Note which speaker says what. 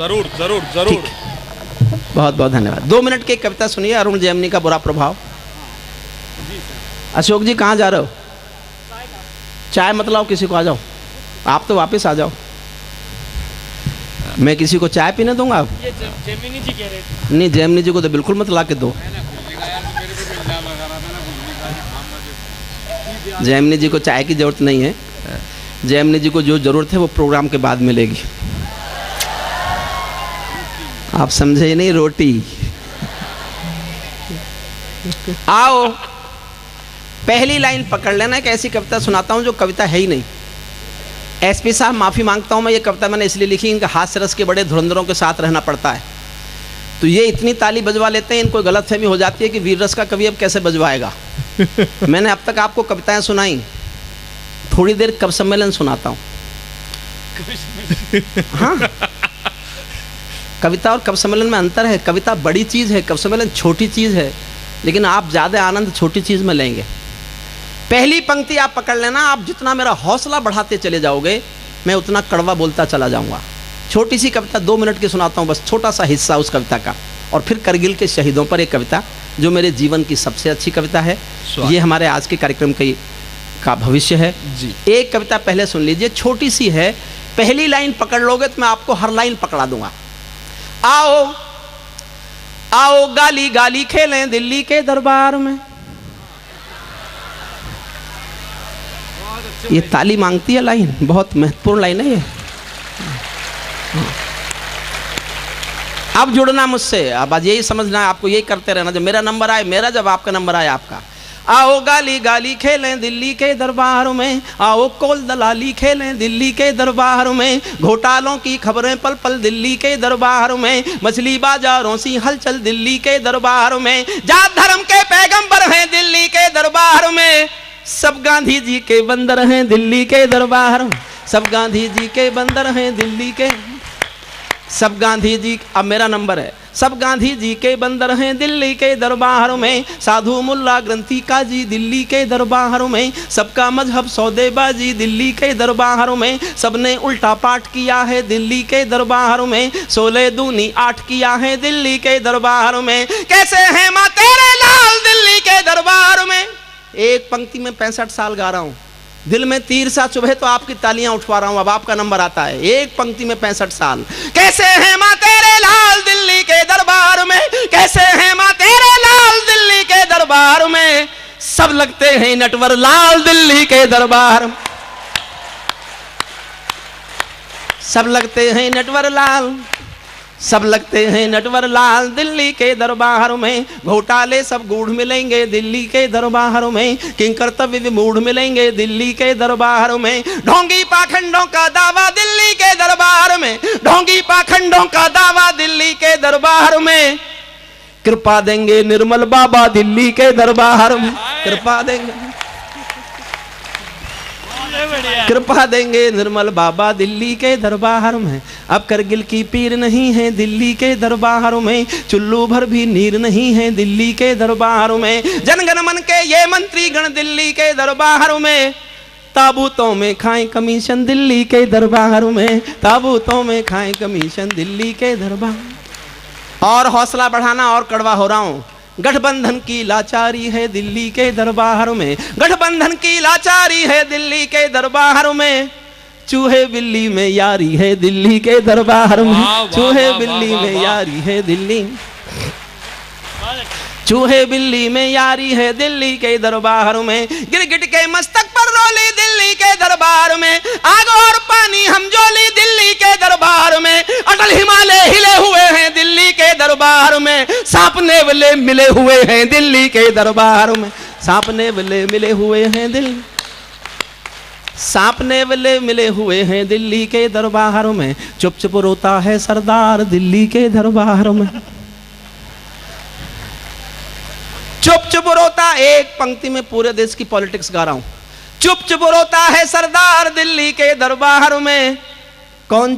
Speaker 1: जरूर जरूर जरूर।
Speaker 2: बहुत बहुत धन्यवाद। 2 मिनट की कविता सुनिए, अरुण जैमिनी का बुरा प्रभाव। अशोक जी कहाँ जा रहे हो? चाय मत लाओ, किसी को आ जाओ, आप तो वापस आ जाओ। मैं किसी को चाय पीने दूंगा?
Speaker 1: ये जैमिनी जी कह रहे थे।
Speaker 2: नहीं, जैमिनी जी को तो बिल्कुल मत ला के दो। जैमिनी जी को चाय की जरूरत नहीं है। जैमिनी जी को जो जरूरत है वो प्रोग्राम के बाद मिलेगी। आप समझे ही नहीं, रोटी। आओ, पहली लाइन पकड़ लेना। एक ऐसी कविता सुनाता हूं जो कविता है ही नहीं। एसपी साहब माफी मांगता हूं, मैं ये कविता मैंने इसलिए लिखी, इनका हास्य रस के बड़े धुरंधरों के साथ रहना पड़ता है, तो ये इतनी ताली बजवा लेते हैं, इनको गलतफहमी हो जाती है कि वीर रस का कवि अब कैसे बजवाएगा। मैंने अब तक आपको कविताएं सुनाई, थोड़ी देर कवि सम्मेलन सुनाता हूं। हाँ, कविता और कवि सम्मेलन में अंतर है। कविता बड़ी चीज़ है, कवि सम्मेलन छोटी चीज़ है, लेकिन आप ज़्यादा आनंद छोटी चीज़ में लेंगे। पहली पंक्ति आप पकड़ लेना, आप जितना मेरा हौसला बढ़ाते चले जाओगे मैं उतना कड़वा बोलता चला जाऊंगा। छोटी सी कविता 2 मिनट की सुनाता हूँ, बस छोटा सा हिस्सा उस कविता का, और फिर करगिल के शहीदों पर एक कविता जो मेरे जीवन की सबसे अच्छी कविता है। ये हमारे आज के कार्यक्रम का भविष्य है जी। एक कविता पहले सुन लीजिए, छोटी सी है, पहली लाइन पकड़ लोगे तो मैं आपको हर लाइन पकड़ा दूंगा। आओ आओ गाली गाली खेलें दिल्ली के दरबार में। ये ताली मांगती है लाइन, बहुत महत्वपूर्ण लाइन है ये। अब जुड़ना मुझसे, अब आज यही समझना है, आपको यही करते रहना, जब मेरा नंबर आए मेरा, जब आपका नंबर आए आपका। आओ गाली गाली खेलें दिल्ली के दरबार में, आओ कोल दलाली खेलें दिल्ली के दरबार में, घोटालों की खबरें पल पल दिल्ली के दरबार में, मछली बाजारों सी हलचल दिल्ली के दरबार में, जात धर्म के पैगंबर हैं दिल्ली के दरबार में, सब गांधी जी के बंदर हैं दिल्ली के दरबार में, सब गांधी जी के बंदर हैं दिल्ली के, सब गांधी जी, अब मेरा नंबर है, सब गांधी जी के बंदर हैं दिल्ली के दरबार में, साधु मुल्ला ग्रंथी काजी दिल्ली के दरबार में, सबका मजहब सौदेबाजी दिल्ली के दरबार में, सबने उल्टा पाठ किया है दिल्ली के दरबार में, 16 दूनी 8 किया है दिल्ली के दरबार में, कैसे हैं माँ तेरे लाल दिल्ली के दरबार में। एक पंक्ति में 65 साल गा रहा हूँ, दिल में तीर सा चुभे तो आपकी तालियां उठवा रहा हूं। अब आपका नंबर आता है, एक पंक्ति में 65 साल। कैसे हैं माँ तेरे लाल दिल्ली के दरबार में, कैसे हैं माँ तेरे लाल दिल्ली के दरबार में, सब लगते हैं नटवर लाल दिल्ली के दरबार में, सब लगते हैं नटवर लाल, सब लगते हैं नटवर लाल दिल्ली के दरबार में, घोटाले सब गूढ़ मिलेंगे दिल्ली के दरबार में, किंग कर्तव्य विमूढ़ मिलेंगे दिल्ली के दरबार में, ढोंगी पाखंडों का दावा दिल्ली के दरबार में, ढोंगी पाखंडों का दावा दिल्ली के दरबार में, कृपा देंगे निर्मल बाबा दिल्ली के दरबार में, कृपा देंगे, कृपा देंगे निर्मल बाबा दिल्ली के दरबार में, अब करगिल की पीर नहीं है दिल्ली के दरबार में, चुल्लू भर भी नीर नहीं है दिल्ली के दरबार में, जनगण मन के ये मंत्री गण दिल्ली के दरबार में, ताबूतों में खाएं कमीशन दिल्ली के दरबार में, ताबूतों में खाएं कमीशन दिल्ली के दरबार। और हौसला बढ़ाना, और कड़वा हो रहा हूं, गठबंधन की लाचारी है दिल्ली के दरबार में, गठबंधन की लाचारी है दिल्ली के दरबार में, चूहे बिल्ली में यारी है दिल्ली के दरबार में, चूहे बिल्ली में यारी है दिल्ली, चूहे बिल्ली में यारी है दिल्ली के दरबार में, गिरगिट के मस्तक पर रोली दिल्ली के दरबार में, आग और पानी हम जोली दिल्ली के दरबार में, अटल हिमालय हिले हुए हैं दिल्ली के दरबार में, सांप नेवले मिले हुए हैं दिल्ली के दरबार में, सांप नेवले मिले हुए हैं दिल्ली, सांप नेवले मिले हुए हैं दिल्ली के दरबार में, चुप चुप रोता है सरदार दिल्ली के दरबार में, चुप चुप रोता, एक पंक्ति में पूरे देश की पॉलिटिक्स गा रहा हूं, चुप चुप रोता है सरदार दिल्ली के दरबार में, कौन